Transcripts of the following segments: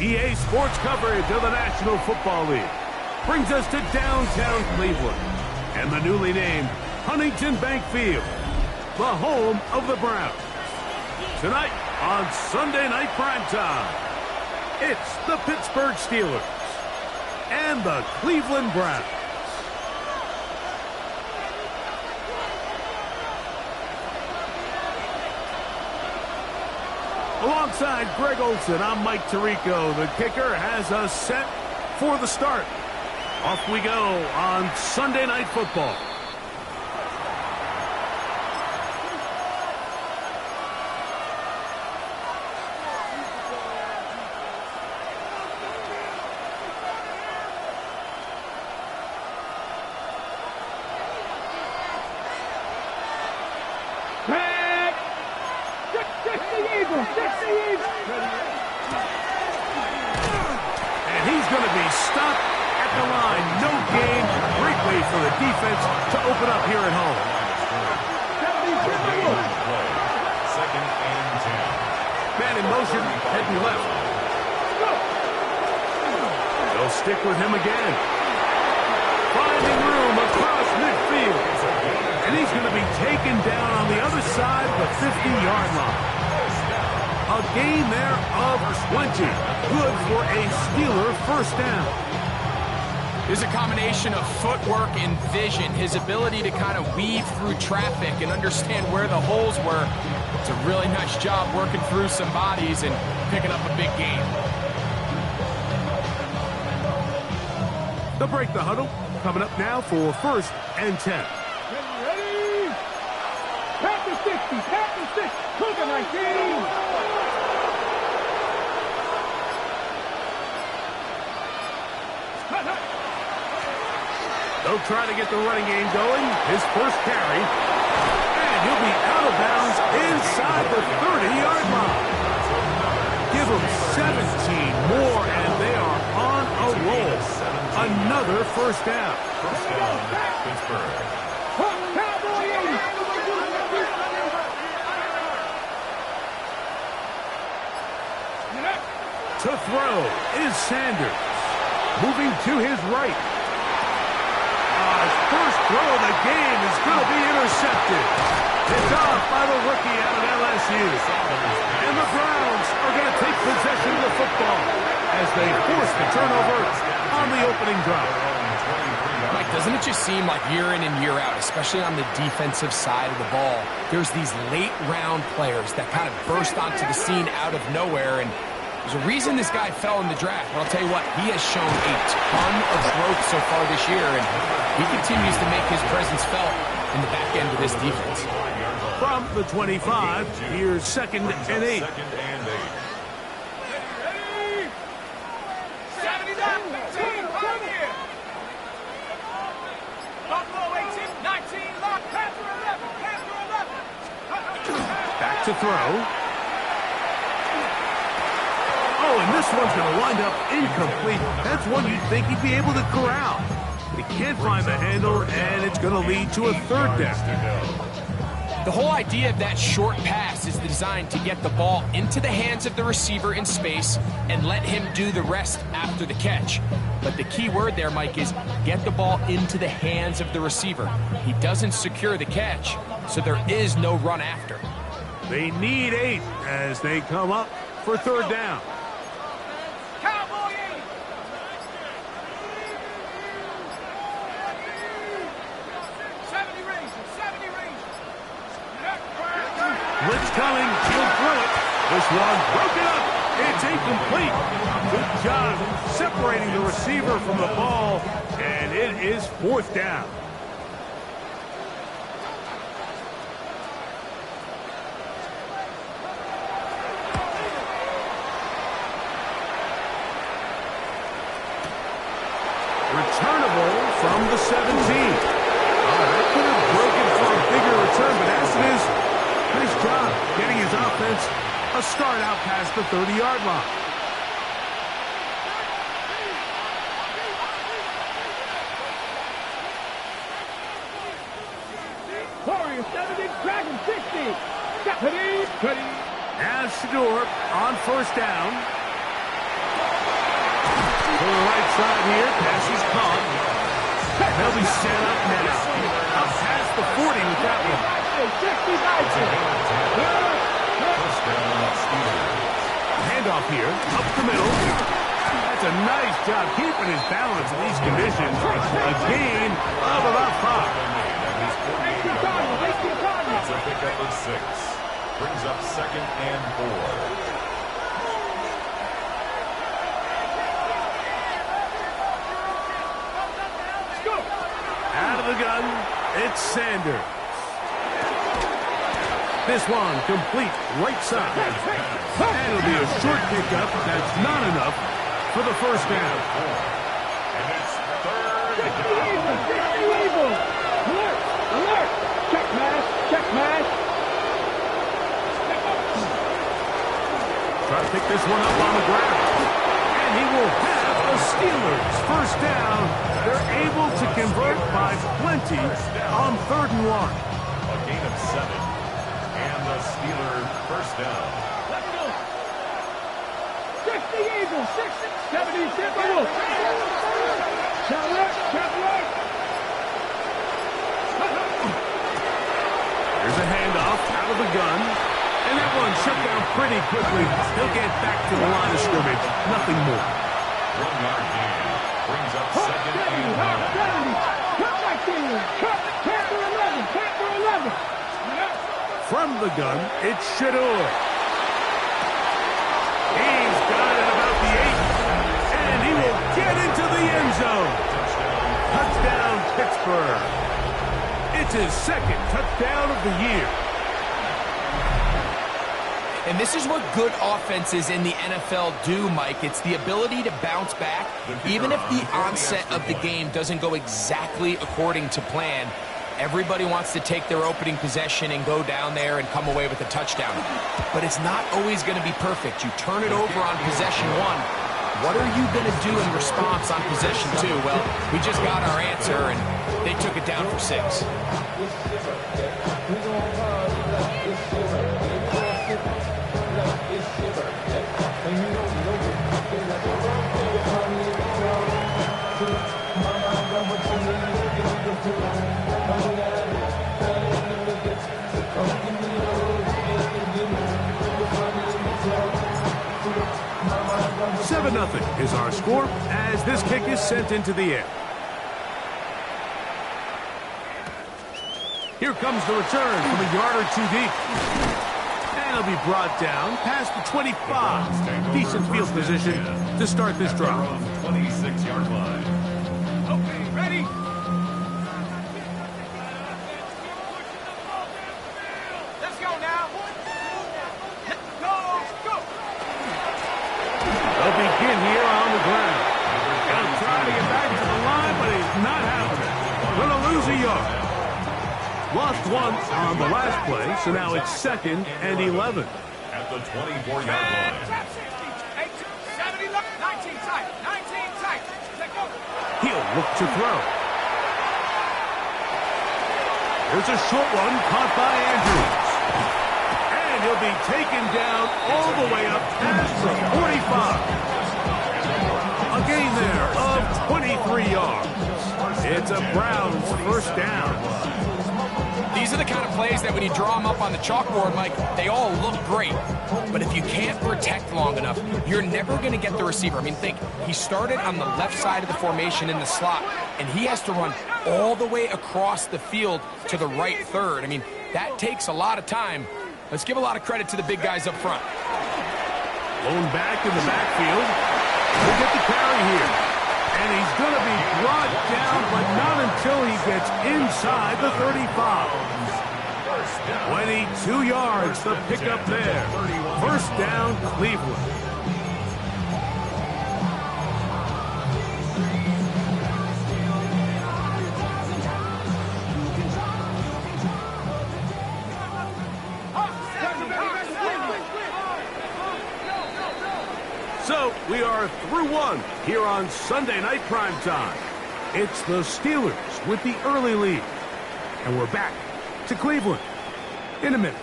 EA Sports coverage of the National Football League brings us to downtown Cleveland and the newly named Huntington Bank Field, the home of the Browns. Tonight on Sunday Night Primetime, it's the Pittsburgh Steelers and the Cleveland Browns. Alongside Greg Olson, I'm Mike Tirico. The kicker has us set for the start. Off we go on Sunday Night Football. And he's going to be stopped at the line. No gain. Great way for the defense to open up here at home. Second and 10. Man in motion, heading left. They'll stick with him again. Finding room across midfield. And he's going to be taken down on the other side of the 50-yard line. A gain there of 20. Good for a Steeler first down. There's a combination of footwork and vision. His ability to kind of weave through traffic and understand where the holes were. It's a really nice job working through some bodies and picking up a big gain. They'll break the huddle. Coming up now for first and 10. Ready? Pat the 60, pat the 6, Cougar 19. They'll try to get the running game going. His first carry. And he'll be out of bounds inside the 30-yard line. Give them 17 more, and they are on a roll. Another first down. First down, Pittsburgh. To throw is Sanders. Moving to his right. His first throw of the game is going to be intercepted. It's off by the rookie out of LSU. And the Browns are going to take possession of the football as they force the turnover on the opening drive. Mike, doesn't it just seem like year in and year out, especially on the defensive side of the ball, there's these late-round players that kind of burst onto the scene out of nowhere, and there's a reason this guy fell in the draft. But I'll tell you what, he has shown a ton of growth so far this year, and he continues to make his presence felt in the back end of this defense. From the 25, here's second and 8. Second and 8. Back to throw. Oh, and this one's going to wind up incomplete. That's one you'd think he'd be able to corral. But he can't find the handle, and it's going to lead to a third down. The whole idea of that short pass is designed to get the ball into the hands of the receiver in space and let him do the rest after the catch. But the key word there, Mike, is get the ball into the hands of the receiver. He doesn't secure the catch, so there is no run after. They need 8 as they come up for third down. Blitz coming, he'll throw it. This one broken up. It's incomplete. Good job separating the receiver from the ball, and it is fourth down. Returnable from the 17. That could have broken for a bigger return, but as it is, nice job A start out past the 30-yard line. Warriors 70, Dragon 60. Cutty. Now Shador on first down. To the right side here, pass is caught. They'll be set up now. Up past the 40 with that one. 60. Handoff here, up the middle. That's a nice job keeping his balance in these conditions. A gain of about 5. It's a pickup of 6. Brings up 2nd and 4. Out of the gun, it's Sanders. This one complete right side. And it'll be a short pickup. That's not enough for the first down. And it's 3rd Evil. Alert. Check mash. Try to pick this one up on the ground. And he will have the Steelers first down. They're able to convert by plenty on 3rd and 1. A gain of 7. And the Steelers first down. Let's go. 60 Eagles, 70 Timberwolves. Chevrolet. There's a handoff out of the gun. And that one shut down pretty quickly. He'll get back to the line of scrimmage. Nothing more. 1-yard gain. Brings up 2nd and 9. Cut back there. Cut. Panther 11. From the gun, it's Shador. He's got it about the 8. And he will get into the end zone. Touchdown, Pittsburgh. It's his 2nd touchdown of the year. And this is what good offenses in the NFL do, Mike. It's the ability to bounce back, even if the onset of the game doesn't go exactly according to plan. Everybody wants to take their opening possession and go down there and come away with a touchdown. But it's not always going to be perfect. You turn it over on possession 1. What are you going to do in response on possession 2? Well, we just got our answer, and they took it down for 6. Nothing is our score as this kick is sent into the air. Here comes the return from a yard or 2 deep. And he'll be brought down past the 25. Decent field position to start this drive. 26-yard line. Okay, ready? Let's go now. Go. They'll begin here on the ground. He'll try to get back to the line, but he's not happening. Gonna lose a yard. Lost once on the last play, so now it's 2nd and 11. At the 24-yard line. 70, 19 tight. He'll look to throw. Here's a short one caught by Andrews. And he'll be taken down all the way up past the 45. A gain there of 23 yards. It's a Browns first down. These are the kind of plays that when you draw them up on the chalkboard, Mike, they all look great. But if you can't protect long enough, you're never going to get the receiver. I mean, think, he started on the left side of the formation in the slot, and he has to run all the way across the field to the right third. I mean, that takes a lot of time. Let's give a lot of credit to the big guys up front. Blown back in the backfield. He'll get the carry here. And he's going to be brought down, but not until he gets inside the 35. 22 yards, the pickup there. First down, Cleveland. So we are through one here on Sunday Night Primetime. It's the Steelers with the early lead. And we're back to Cleveland in a minute.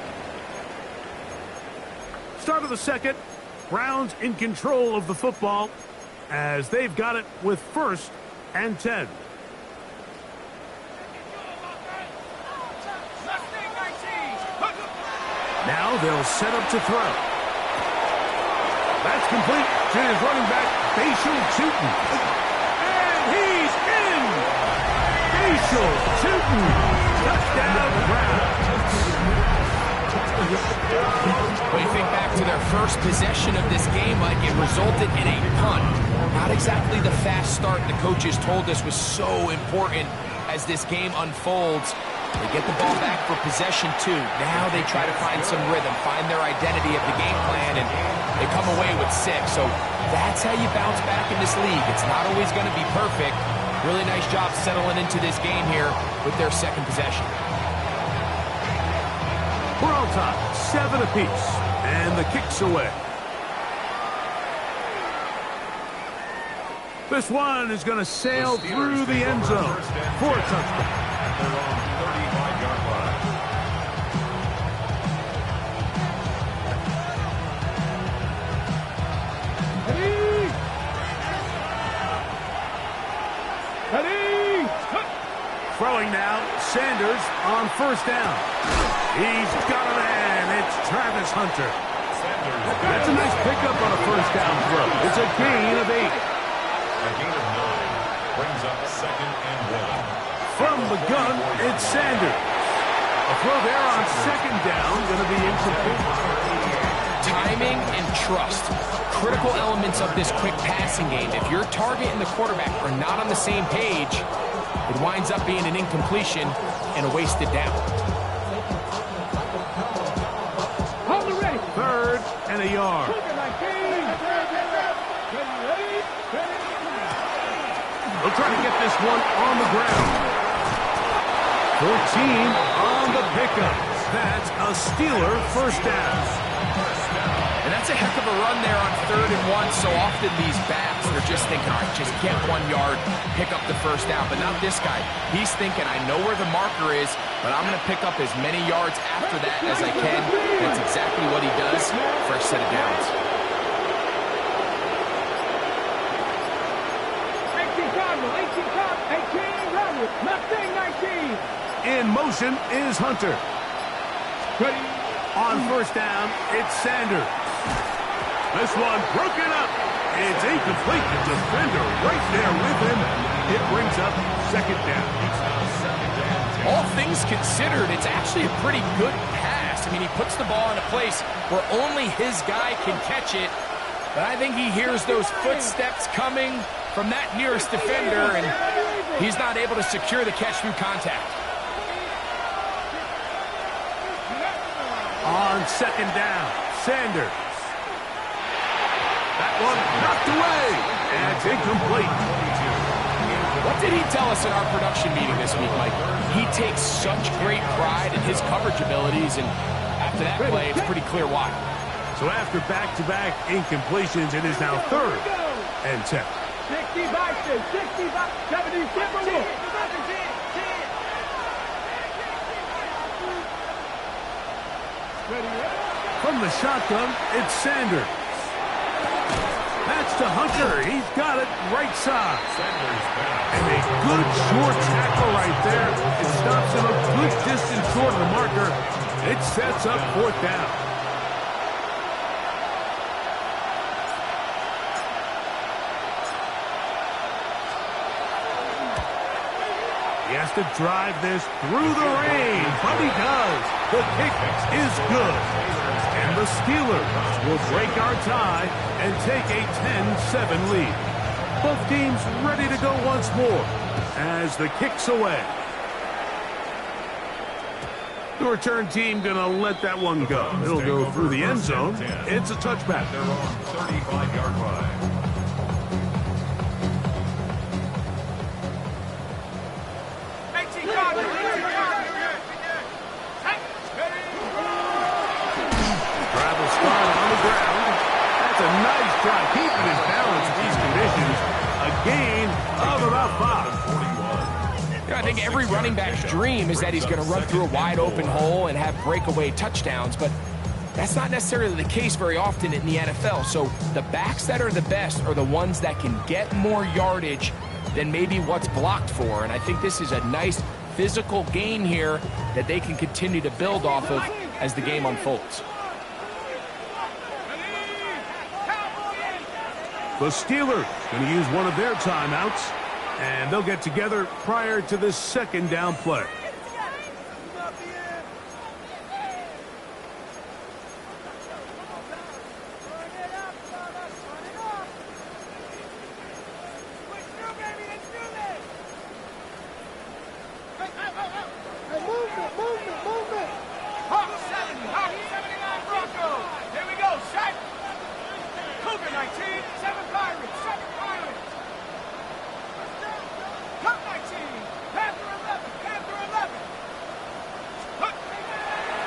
Start of the second. Browns in control of the football as they've got it with 1st and 10. Now they'll set up to throw. That's complete to his running back, Bashal Tootin. And he's in! Bashal Tootin. Touchdown, Browns. When you think back to their first possession of this game, Mike, it resulted in a punt. Not exactly the fast start the coaches told us was so important as this game unfolds. They get the ball back for possession 2. Now they try to find some rhythm, find their identity of the game plan, and they come away with 6. So that's how you bounce back in this league. It's not always going to be perfect. Really nice job settling into this game here with their second possession. We're on top, 7 apiece, and the kick's away. This one is going to sail through the end zone for a touchdown. They're on 35-yard line. Ready? Throwing now, Sanders on 1st down. He's got a man. It's Travis Hunter. That's a nice pickup on a 1st down throw. It's a gain of 8. A gain of 9 brings up 2nd and 1. From the gun, it's Sanders. A throw there on 2nd down, going to be incomplete. Timing and trust, critical elements of this quick passing game. If your target and the quarterback are not on the same page, it winds up being an incompletion and a wasted down. Hold it ready. 3rd and a yard. They'll try to get this one on the ground. 14 on the pickup. That's a Steeler 1st down. And that's a heck of a run there on 3rd and 1. So often these backs, they're just thinking, all right, just get 1 yard, pick up the 1st down. But not this guy. He's thinking, I know where the marker is, but I'm going to pick up as many yards after that as I can. That's exactly what he does. First set of downs. 19. In motion is Hunter. Ready? On 1st down, it's Sanders. This one broken up. It's incomplete. The defender right there with him. It brings up 2nd down. All things considered, it's actually a pretty good pass. I mean, he puts the ball in a place where only his guy can catch it. But I think he hears those footsteps coming from that nearest defender, and he's not able to secure the catch through contact. On 2nd down, Sanders. That one knocked away, and it's incomplete. What did he tell us in our production meeting this week, Mike? He takes such great pride in his coverage abilities, and after that play, it's pretty clear why. So after back-to-back incompletions, it is now 3rd and 10. 65, 70, From the shotgun, it's Sanders. That's to Hunter. He's got it right side. And a good short tackle right there. It stops him a good distance short of the marker. It sets up 4th down. He has to drive this through the rain, but he does. The kick is good. And the Steelers will break our tie and take a 10-7 lead. Both teams ready to go once more as the kick's away. The return team going to let that one go. It'll go through the end zone. It's a touchback. They're on 35-yard line. That's a nice try, keeping his balance in these conditions. A gain of about 5. I think every running back's dream is that he's going to run through a wide open hole and have breakaway touchdowns, but that's not necessarily the case very often in the NFL. So the backs that are the best are the ones that can get more yardage than maybe what's blocked for. And I think this is a nice physical gain here that they can continue to build off of as the game unfolds. The Steelers going to use one of their timeouts, and they'll get together prior to this second down play.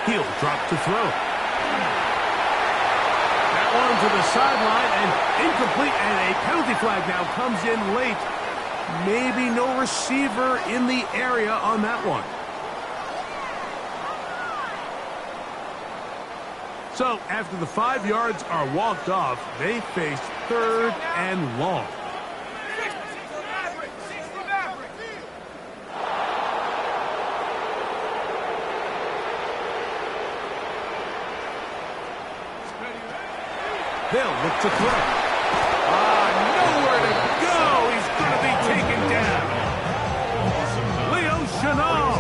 He'll drop to throw. That one to the sideline and incomplete, and a penalty flag now comes in late. Maybe no receiver in the area on that one. So after the 5 yards are walked off, they face 3rd and long. They'll look to throw. Nowhere to go. He's going to be taken down. Leo Chenal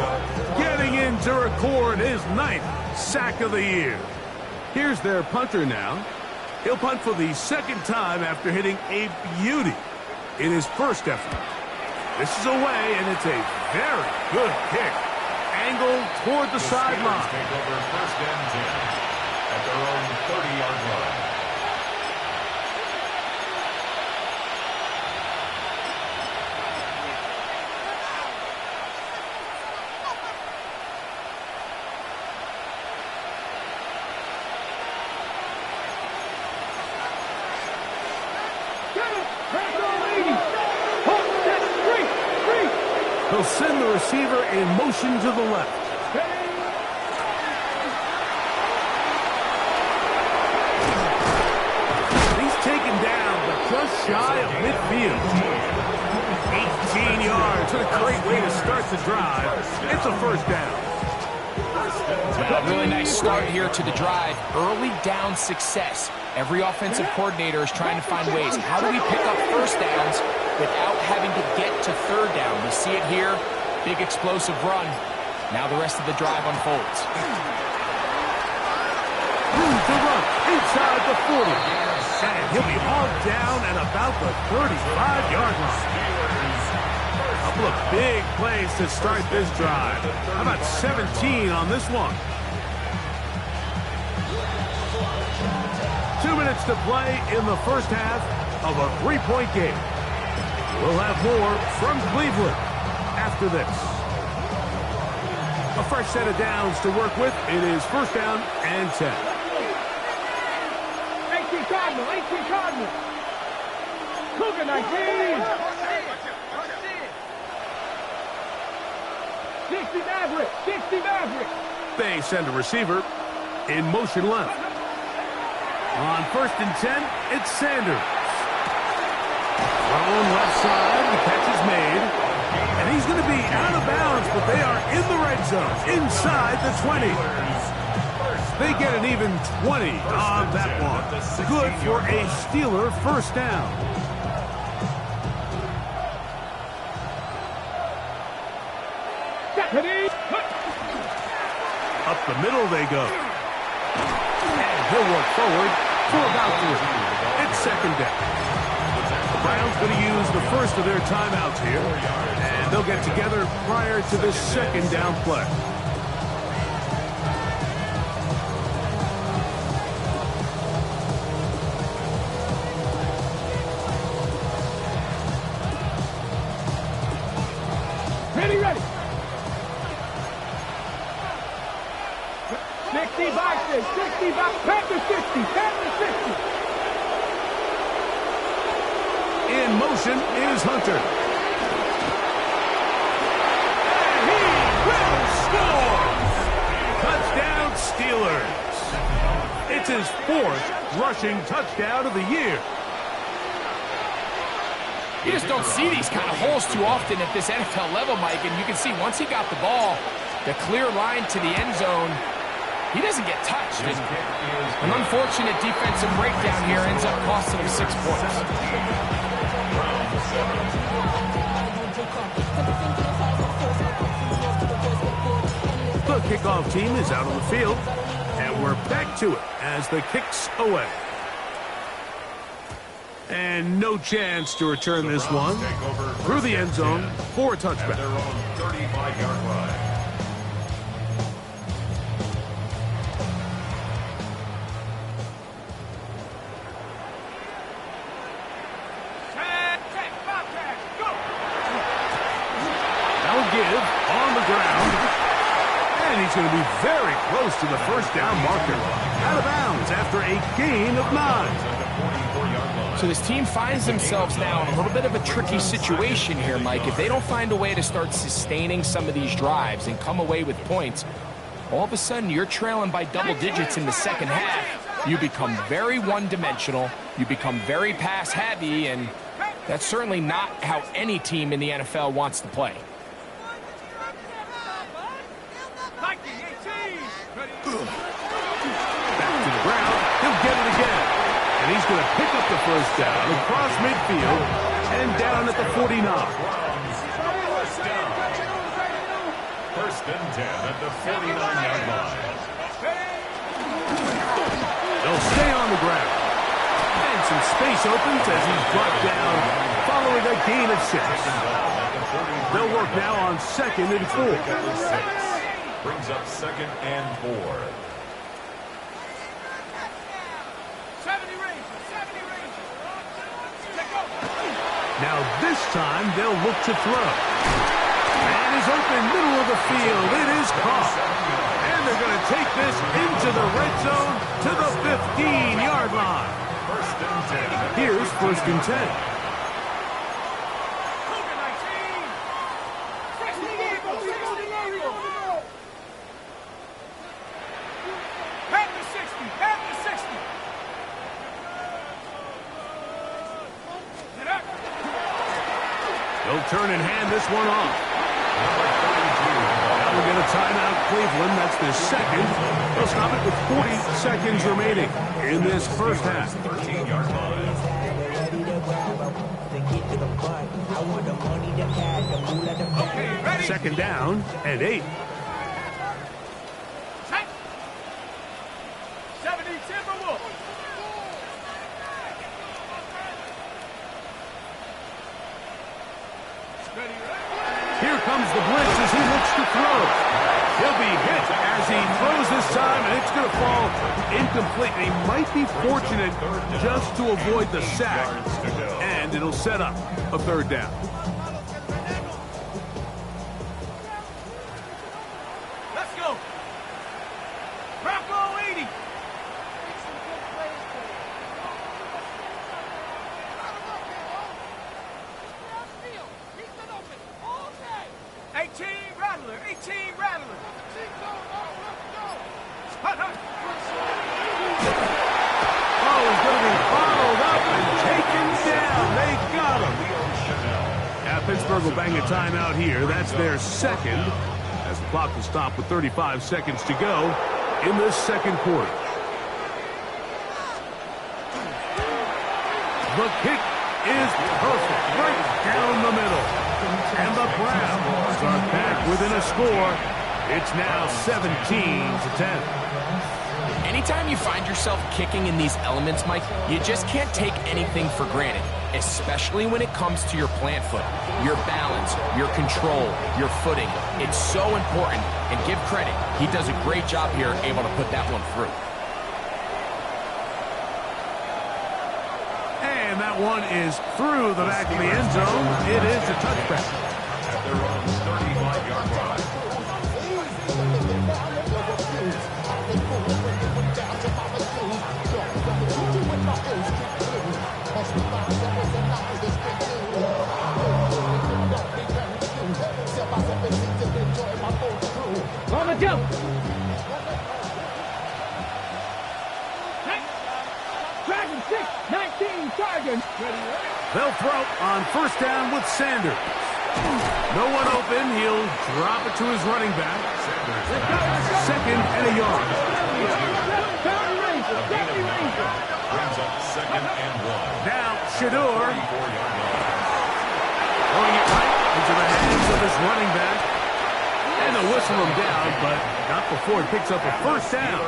getting in to record his 9th sack of the year. Here's their punter now. He'll punt for the 2nd time after hitting a beauty in his first effort. This is away, and it's a very good kick. Angled toward the sideline. Take over 1st and 10 at their own 30-yard line. They'll send the receiver in motion to the left. He's taken down, but just shy of midfield. 18 yards. What a great way to start the drive. It's a 1st down. A really nice start here to the drive. Early down success. Every offensive coordinator is trying to find ways. How do we pick up 1st downs without having to get to 3rd down? We see it here. Big explosive run. Now the rest of the drive unfolds. Room to run inside the 40. And he'll be hauled down at about the 35-yard line. A couple of big plays to start this drive. How about 17 on this one? 2 minutes to play in the 1st half of a 3-point game. We'll have more from Cleveland after this. A fresh set of downs to work with. It is 1st down and 10. 18 Cardinal. Cougar 19. 60 Maverick. They send a receiver in motion left. On 1st and 10, it's Sanders. Thrown left side, the catch is made. And he's going to be out of bounds, but they are in the red zone, inside the 20. They get an even 20 on that one. Good for a Steeler 1st down. Up the middle they go. And he'll work forward for about 3. It's 2nd down. The Browns going to use the first of their timeouts here, and they'll get together prior to this 2nd down play. Ready. 60 by 60 by Panther 60. In motion is Hunter. And he will score! Touchdown, Steelers. It's his 4th rushing touchdown of the year. You just don't see these kind of holes too often at this NFL level, Mike, and you can see once he got the ball, the clear line to the end zone, he doesn't get touched. And an unfortunate defensive breakdown here ends up costing him 6 points. The kickoff team is out on the field, and we're back to it as the kick's away. And no chance to return this one through the end zone for a touchback. Their own 35-yard line. Now give on the ground. And he's going to be very close to the first down marker. Out of bounds after a gain of 9. So this team finds themselves now in a little bit of a tricky situation here, Mike. If they don't find a way to start sustaining some of these drives and come away with points, all of a sudden you're trailing by double digits in the second half. You become very one-dimensional, you become very pass-heavy, and that's certainly not how any team in the NFL wants to play. Back to the ground. He'll get it again. And he's going to pick up the first down across midfield and down at the 49. First and 10 at the 49-yard line. They'll stay on the ground. And some space opens as he's brought down following a gain of 6. They'll work now on 2nd and 4. Brings up 2nd and 4. Now this time they'll look to throw. And is open middle of the field. It is caught. And they're going to take this into the red zone to the 15-yard line. First and 10. Here's 1st and 10. They'll turn and hand this one off. Now we'll get a timeout, Cleveland. That's their 2nd. They'll stop it with 40 seconds remaining in this first half. 13-yard line. 2nd down and 8. Here comes the blitz as he looks to throw. He'll be hit as he throws this time, and it's going to fall incomplete. He might be fortunate just to avoid the sack, and it'll set up a 3rd down. Let's go. Bravo 80. Rattler, 18 Rattler. Oh, he's going to be followed up and taken down. They got him. Now Pittsburgh will bang a timeout here. That's their 2nd, as the clock will stop with 35 seconds to go in this 2nd quarter. The kick is perfect, right down the middle. And the Browns are back within a score. It's now 17-10. Anytime you find yourself kicking in these elements, Mike, you just can't take anything for granted, especially when it comes to your plant foot, your balance, your control, your footing. It's so important, and give credit. He does a great job here able to put that one through. And that one is through the back of the end zone. It is a touchback. At their own 35-yard line. Tiger. They'll throw on first down with Sanders. No one open. He'll drop it to his running back. Second and a yard. Brings up second and 1. Now, Shador. Throwing it right into the hands of his running back. And they'll whistle him down, but not before he picks up a first down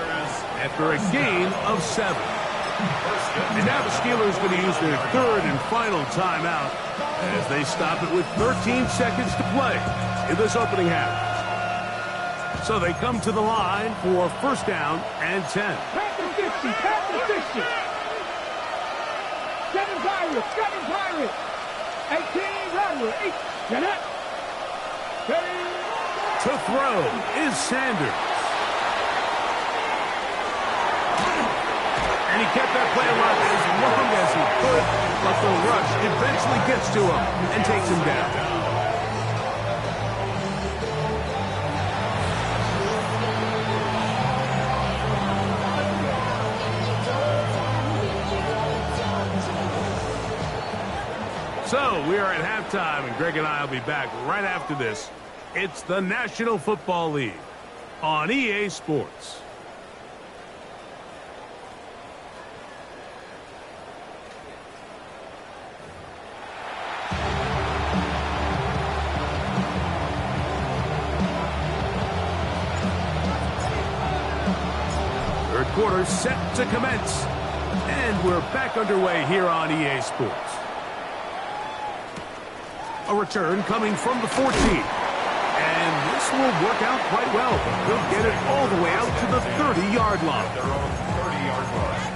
after a gain of 7. And now the Steelers going to use their third and final timeout as they stop it with 13 seconds to play in this opening half. So they come to the line for first down and 10. Pass the 50, pass the 60. 7 Pirates. 18 Runner, 8. Get it. To throw is Sanders. And he kept that play alive as long as he could, but the rush eventually gets to him and takes him down. So we are at halftime, and Greg and I will be back right after this. It's the National Football League on EA Sports. Third quarter set to commence, and we're back underway here on EA Sports. A return coming from the 14. And this will work out quite well. He'll get it all the way out to the 30-yard line. Their own 30-yard line.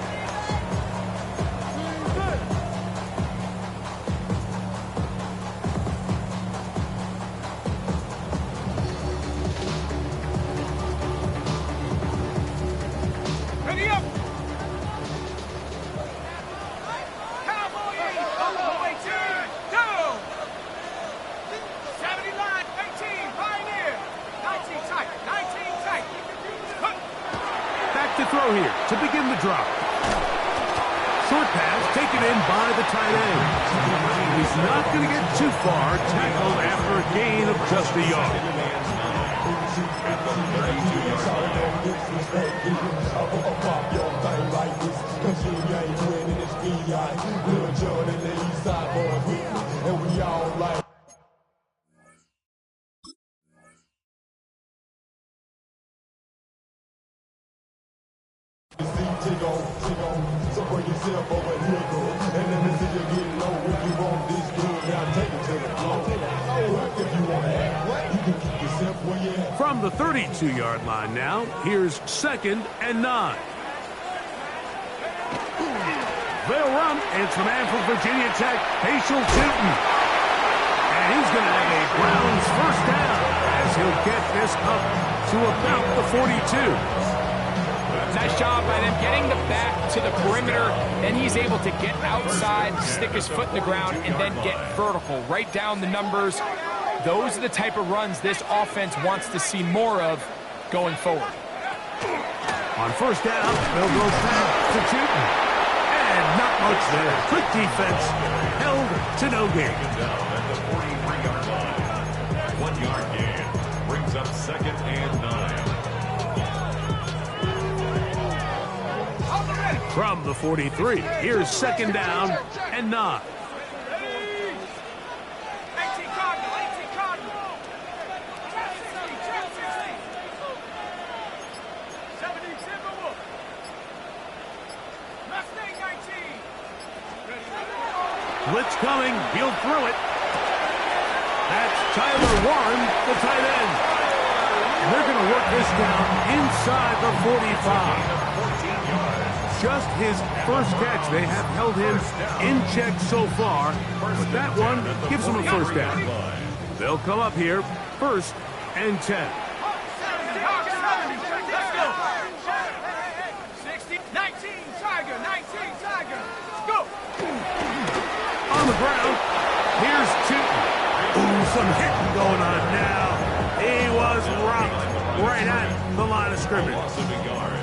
Ready up. Cowboys all the way to go. 70 line, 18, Pioneer. 19 tight, 19 tight. Back to throw here to begin the drop. Short pass taken in by the tight end. He's not going to get too far, tackled after a gain of just a yard. From the 32-yard line now, here's second and 9. They'll run. It's the man from Virginia Tech, Paschal Tootin. And he's going to have a Browns first down as he'll get this up to about the 42. Nice job by them getting the back to the perimeter. Then he's able to get outside, stick his foot in the ground, and then get vertical. Right down the numbers. Those are the type of runs this offense wants to see more of going forward. On first down, they'll go back to Tootin. And not much there. Quick defense, held to no gain. Down at the 43-yard line. 1-yard gain. Brings up second and 9. From the 43, here's second down and 9. Blitz coming. He'll throw it. That's Tyler Warren, the tight end. And they're going to work this down inside the 45. Just his first catch. They have held him in check so far, but that one gives him a first down. They'll come up here, first and 10. 60, 19, Tiger, 19, Tiger. Go! On the ground, here's Tootin. Ooh, some hitting going on now. He was rocked right at the line of scrimmage. Loss of a yard.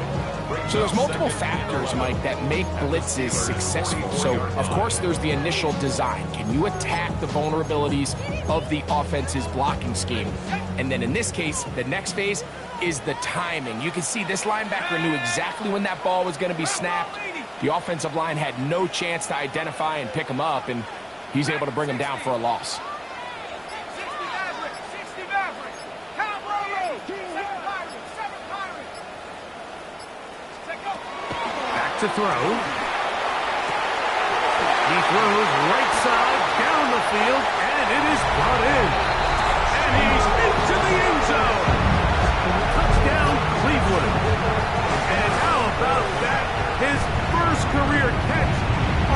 So there's multiple factors, Mike, that make blitzes successful. So, of course, there's the initial design. Can you attack the vulnerabilities of the offense's blocking scheme? And then in this case, the next phase is the timing. You can see this linebacker knew exactly when that ball was going to be snapped. The offensive line had no chance to identify and pick him up, and he's able to bring him down for a loss. To throw. He throws right side down the field, and it is brought in. And he's into the end zone. Touchdown, Cleveland. And how about that? His first career catch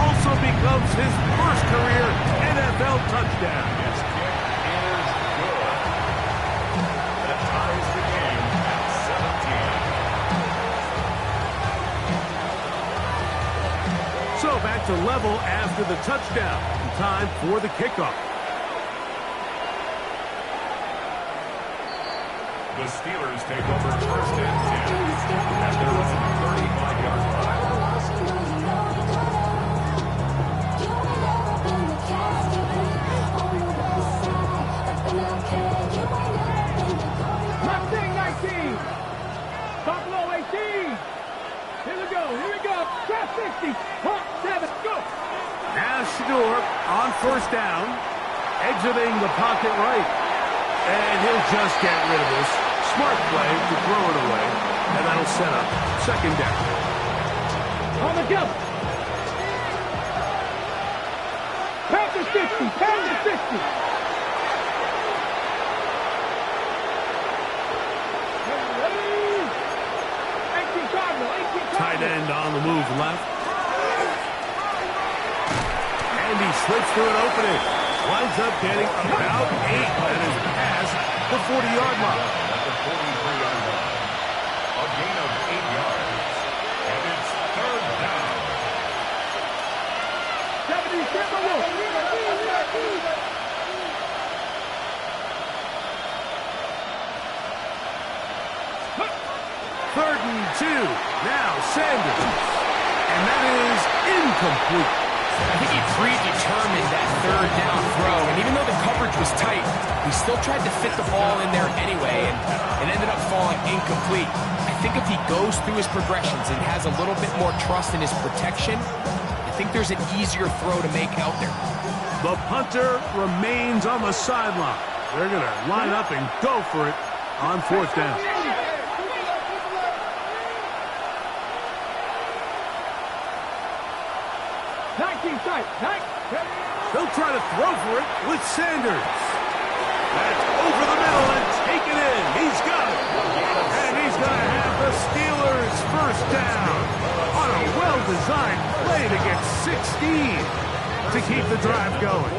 also becomes his first career NFL touchdown. His kick is good. That ties the game at 17. So back to level after the touchdown. Time for the kickoff. The Steelers take over first and 10 at their own 35-yard line. Mustang 19. Buffalo 18. Here we go. Cross 60. 7, go. Now Shador on first down, exiting the pocket right. And he'll just get rid of this. Smart play to throw it away. And that'll set up second down. On the go. Pass to 60. Tight end on the move left. And he slips through an opening. Winds up getting about 8. That is past the 40-yard line. At the 43-yard line. A gain of 8 yards. And it's third down. 77. Third and 2. Now Sanders. And that is incomplete. I think he predetermined that third down throw, and even though the coverage was tight, he still tried to fit the ball in there anyway, and it ended up falling incomplete. I think if he goes through his progressions and has a little bit more trust in his protection, I think there's an easier throw to make out there. The punter remains on the sideline. They're going to line up and go for it on fourth down. They'll try to throw for it with Sanders. That's over the middle and taken in. He's got it. And he's going to have the Steelers first down on a well-designed play to get 16 to keep the drive going.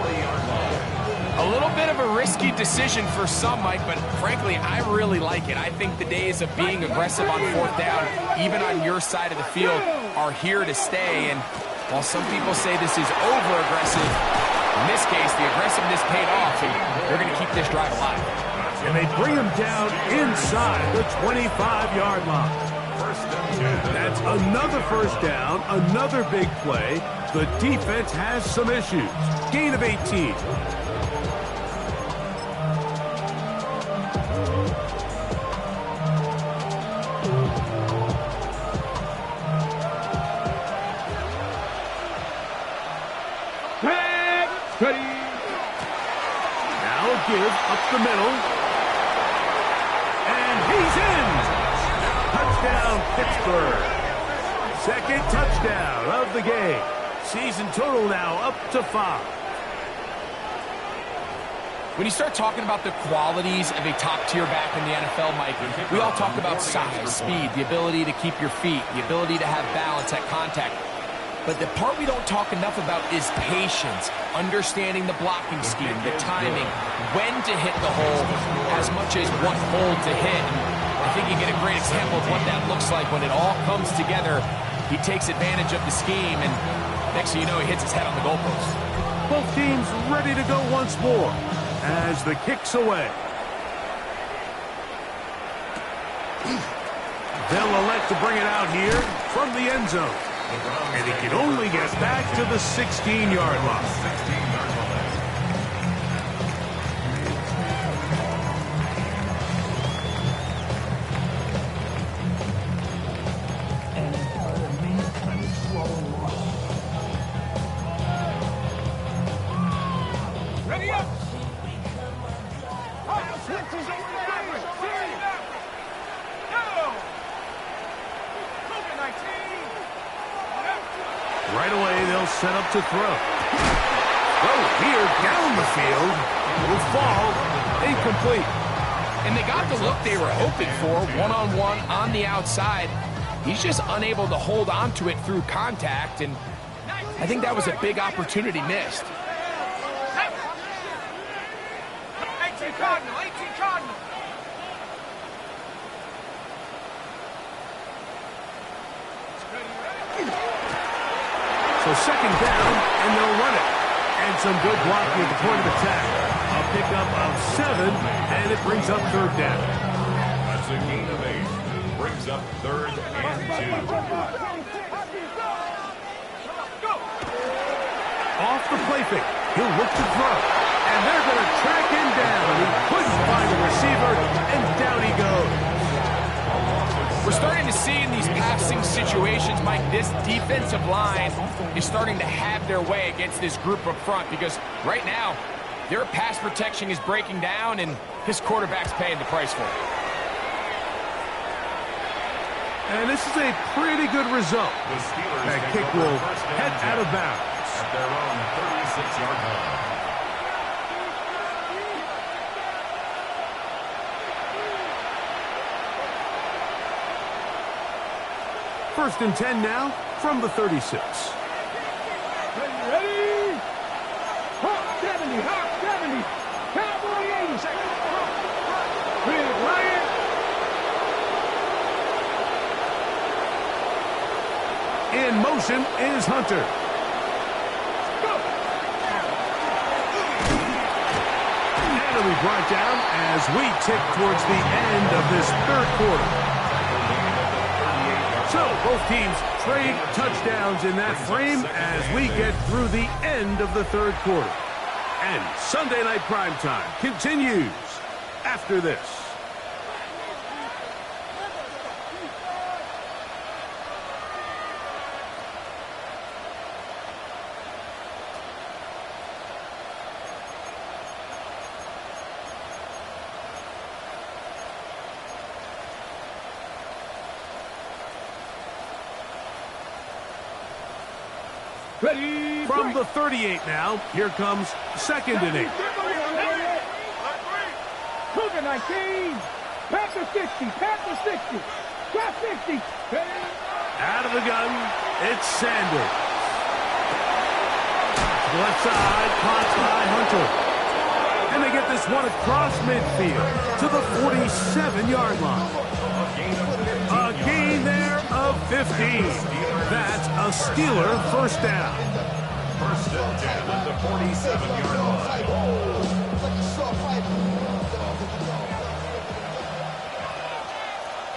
A little bit of a risky decision for some, Mike, but frankly, I really like it. I think the days of being aggressive on fourth down, even on your side of the field, are here to stay. And while some people say this is over-aggressive, in this case, the aggressiveness paid off, and they're going to keep this drive alive. And they bring him down inside the 25-yard line. That's another first down, another big play. The defense has some issues. Gain of 18. Give up the middle. And he's in. Touchdown, Pittsburgh. Second touchdown of the game. Season total now up to 5. When you start talking about the qualities of a top-tier back in the NFL, Mike, we all talk about size, speed, the ability to keep your feet, the ability to have balance at contact. But the part we don't talk enough about is patience, understanding the blocking scheme, the timing, when to hit the hole, as much as what hole to hit. And I think you get a great example of what that looks like when it all comes together. He takes advantage of the scheme, and next thing you know, he hits his head on the goalpost. Both teams ready to go once more as the kick's away. They'll elect to bring it out here from the end zone. And he can only get back to the 16-yard line. Right away, they'll set up to throw. Throw here down the field. Will fall. Incomplete. And they got the look they were hoping for, one-on-one on the outside. He's just unable to hold on to it through contact, and I think that was a big opportunity missed. 18 Cardinal, 18 Cardinal. So second down, and they'll run it. And some good blocking at the point of attack. A pickup of 7, and it brings up third down. That's a gain of 8. Brings up 3rd and 2. Off the play fake. He'll look to throw. And they're going to track him down. He couldn't find a receiver, and down he goes. We're starting to see in these passing situations, Mike, this defensive line is starting to have their way against this group up front because right now, their pass protection is breaking down, and this quarterback's paying the price for it. And this is a pretty good result. That kick will head out of bounds. At their own 36-yard line. First and 10 now from the 36. Ready? Hawk 70, Hawk 70. Cowboy 80. Big Lion. In motion is Hunter. Go. And it'll be brought down as we tick towards the end of this third quarter. So both teams trade touchdowns in that frame as we get through the end of the third quarter. And Sunday Night Primetime continues after this. Ready? From the 38 now, here comes second and 8. Cougar 19. Panther 60. Panther 60. Drop 60. Out of the gun, it's Sanders. To the left side, caught by Hunter. And they get this one across midfield to the 47-yard line. A gain there of 15. That's a Steeler first down. First and 10 at the 47-yard line.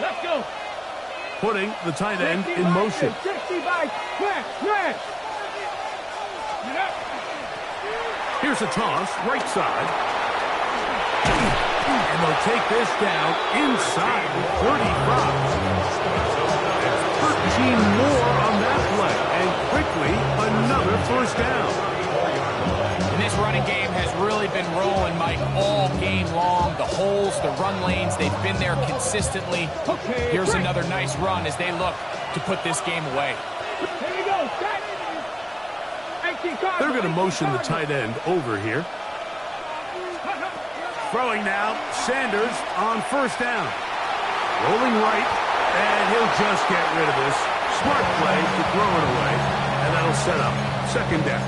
Let's go. Putting the tight end in motion. 60 by smash. Here's a toss, right side. And they'll take this down inside the 35. 13 more on that play, and quickly another first down. And this running game has really been rolling, Mike, all game long. The holes, the run lanes, they've been there consistently. Here's another nice run as they look to put this game away. Here you go. They're going to motion the tight end over here. Throwing now, Sanders on first down. Rolling right, and he'll just get rid of this. Smart play to throw it away, and that'll set up second down.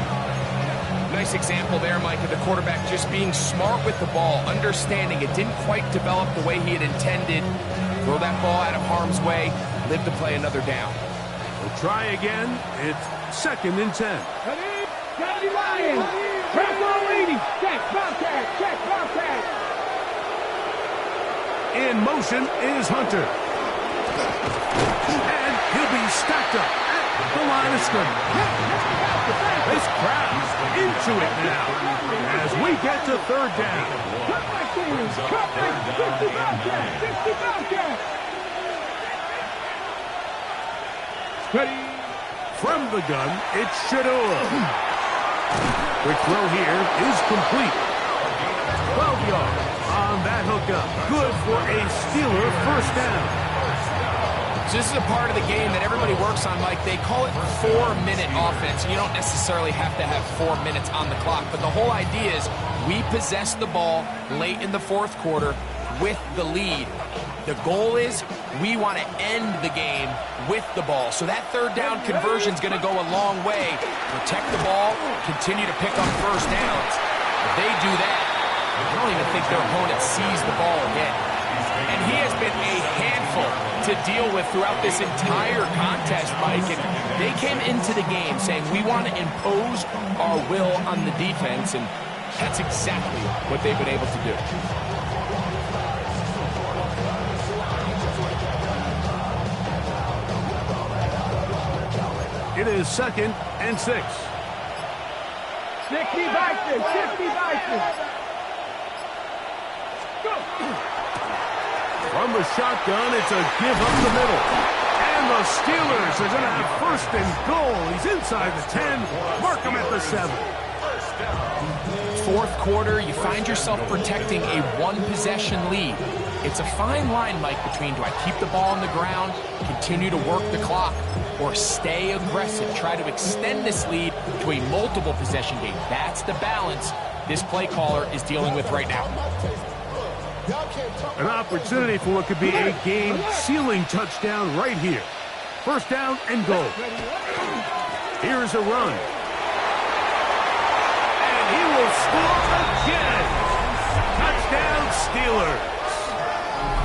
Nice example there, Mike, of the quarterback just being smart with the ball, understanding it didn't quite develop the way he had intended. Throw that ball out of harm's way, live to play another down. We'll try again. It's second and 10. Ready? Got it, Lion. Bravo 80. Check, Bobcat. Check, Bobcat. In motion is Hunter. And he'll be stacked up at the line of scrimmage. This crowd's into it now as we get to third down. Cut back, teams. Cut back. 60 Bobcat. 60 Bobcat. Ready. From the gun, it's Shador. Quick throw here is complete. 12 yards on that hookup. Good for a Steeler first down. So this is a part of the game that everybody works on, Mike. They call it 4-minute offense. You don't necessarily have to have 4 minutes on the clock, but the whole idea is we possess the ball late in the fourth quarter with the lead. The goal is we want to end the game with the ball. So that third down conversion is going to go a long way. Protect the ball, continue to pick up first downs. If they do that, I don't even think their opponent sees the ball again. And he has been a handful to deal with throughout this entire contest, Mike. And they came into the game saying we want to impose our will on the defense, and that's exactly what they've been able to do. It is 2nd and 6. 60 Vikings. 60 Vikings. Go. From the shotgun, it's a give up the middle. And the Steelers are going to have first and goal. He's inside the 10. Mark him at the 7. Fourth quarter, you find yourself protecting a one-possession lead. It's a fine line, Mike, between do I keep the ball on the ground, continue to work the clock, or stay aggressive, try to extend this lead to a multiple possession game. That's the balance this play caller is dealing with right now. An opportunity for what could be a game-sealing touchdown right here. First down and goal. Here's a run. And he will score again. Touchdown Steelers.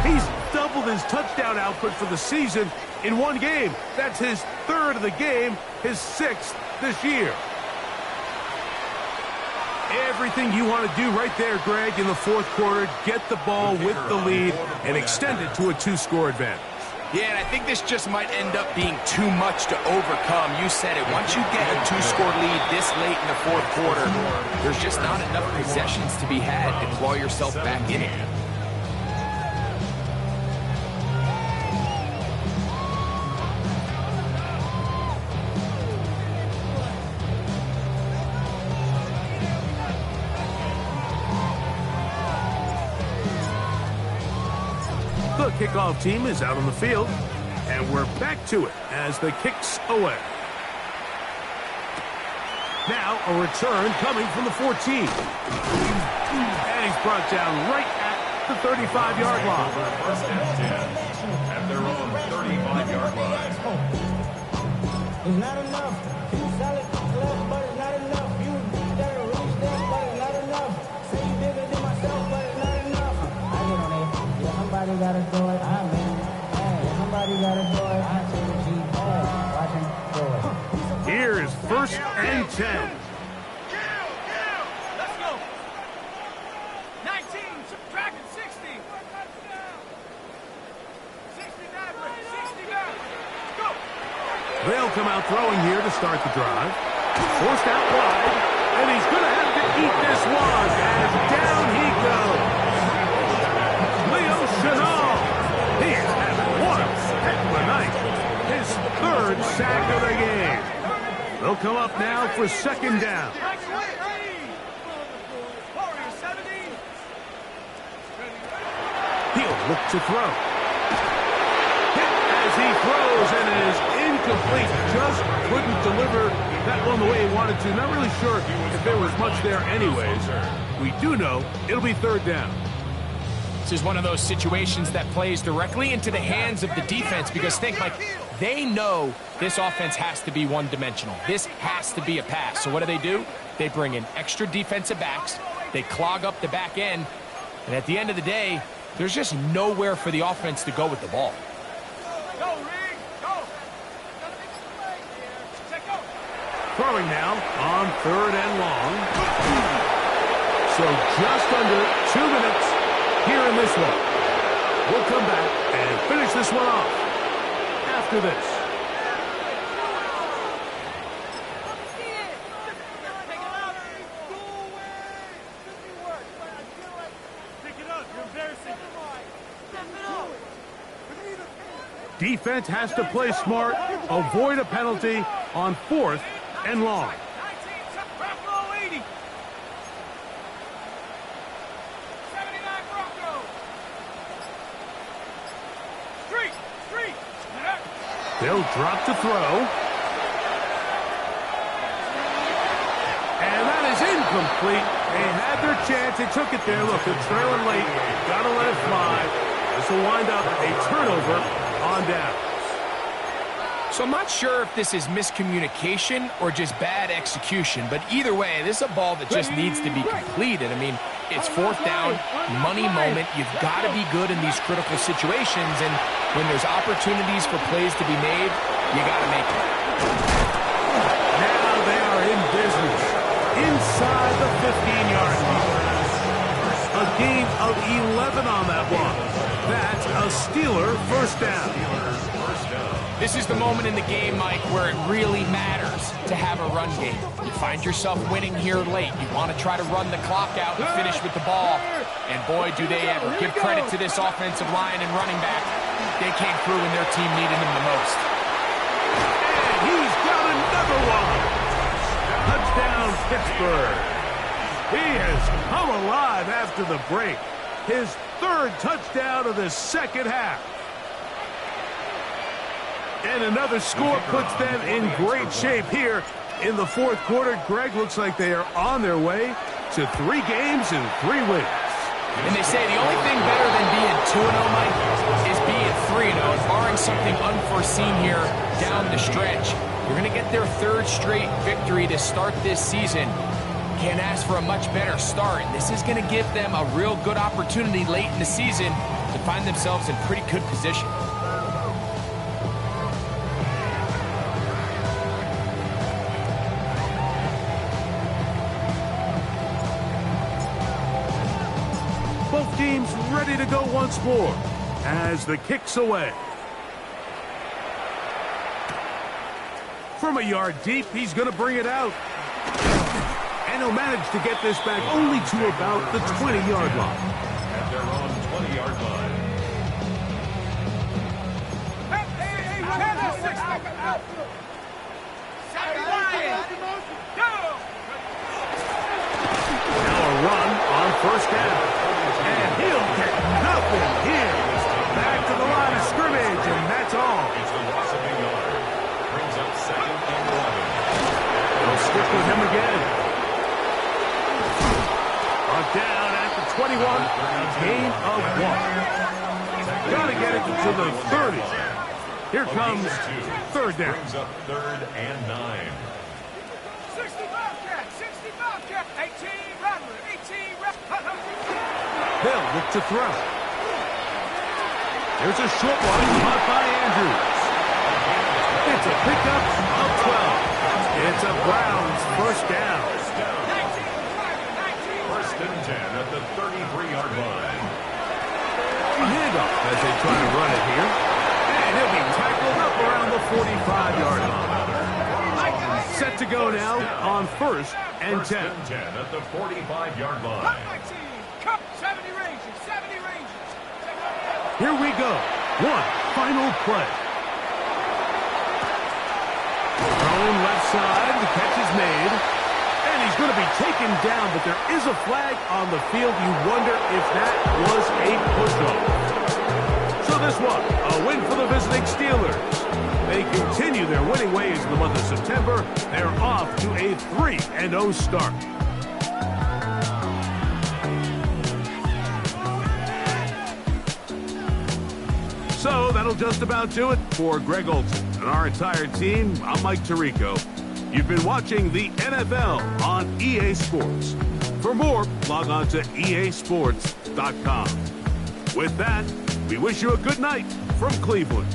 He's doubled his touchdown output for the season in one game. That's his 3rd of the game, his 6th this year. Everything you want to do right there, Greg, in the fourth quarter, get the ball with the lead and extend it to a 2-score advantage. Yeah, and I think this just might end up being too much to overcome. You said it. Once you get a 2-score lead this late in the fourth quarter, there's just not enough possessions to be had to claw yourself back in it. The kickoff team is out on the field, and we're back to it as the kick's away. Now a return coming from the 14. And he's brought down right at the 35-yard line. First and 10 at their own 35-yard line. It's not enough. You solid left, but it's not enough. You better reach that, but it's not enough. Say you bigger than myself, but it's not enough. I get on it. Yeah, somebody gotta do it. I'm in. Hey, somebody gotta do it. I take a G. Hey, watch him do it. Here is 1st and 10. Let's go. 19, subtracting 60. 60 back, 60 back. Go. They'll come out throwing here to start the drive. Forced out wide, and he's going to have to eat this one as down he goes. Leo Chenal. He is having one heck of a night. His 3rd sack of the game. They'll come up now for 2nd down. He'll look to throw. Hit as he throws, and it is incomplete. Just couldn't deliver that one the way he wanted to. Not really sure if there was much there anyways. We do know it'll be 3rd down. This is one of those situations that plays directly into the hands of the defense because think, Mike, they know this offense has to be one-dimensional. This has to be a pass. So what do? They bring in extra defensive backs. They clog up the back end. And at the end of the day, there's just nowhere for the offense to go with the ball. Go, Rick. Go. Throwing now on 3rd and long. So just under 2 minutes here in this one. We'll come back and finish this one off after this. Defense has to play smart, avoid a penalty on 4th and long. They'll drop to throw. And that is incomplete. They had their chance. They took it there. Look, they're trailing late. Got to let it fly. This will wind up a turnover on downs. So I'm not sure if this is miscommunication or just bad execution, but either way, this is a ball that just needs to be completed. I mean, it's 4th down, money moment. You've got to be good in these critical situations, and when there's opportunities for plays to be made, you got to make them. Now they are in business inside the 15-yard line. A gain of 11 on that one. That's a Steeler first down. This is the moment in the game, Mike, where it really matters to have a run game. You find yourself winning here late. You want to try to run the clock out and finish with the ball. And boy, do they ever. Give credit to this offensive line and running back. They came through when their team needed them the most. And he's got another one. Touchdown, Pittsburgh. He has come alive after the break. His 3rd touchdown of the second half. And another score puts them in great shape here in the 4th quarter. Greg, looks like they are on their way to 3 games and 3 wins. And they say the only thing better than being 2-0, Mike, is being 3-0. And barring something unforeseen here down the stretch, you're going to get their 3rd straight victory to start this season. Can't ask for a much better start. This is going to give them a real good opportunity late in the season to find themselves in pretty good position. Both teams ready to go once more as the kick's away. From a yard deep, he's going to bring it out. And he'll manage to get this back only to about the 20-yard line. At their own 20-yard line. Now a run on 1st down. And he'll get nothing here. Back to the line of scrimmage, and that's all. It's a loss of a yard. Brings up 2nd and 11. They'll stick with him again. Down at the 21, a gain of 1. Got to get it to the 30. Here comes 3rd down. Brings up 3rd and 9. 18, They'll look to throw. There's a short one caught by Andrews. It's a pickup of 12. It's a Browns first down. 1st and 10 at the 33-yard line. A handoff as they try to run it here. And he'll be tackled up around the 45-yard line. Set to go now on 1st and 10. 1st and 10 at the 45-yard line. 70 ranges. Here we go. One final play. Thrown left side. The catch is made. And he's going to be taken down, but there is a flag on the field. You wonder if that was a push-off. So this one, a win for the visiting Steelers. They continue their winning ways in the month of September. They're off to a 3-0 start. So that'll just about do it for Greg Olson and our entire team. I'm Mike Tirico. You've been watching the NFL on EA Sports. For more, log on to easports.com. With that, we wish you a good night from Cleveland.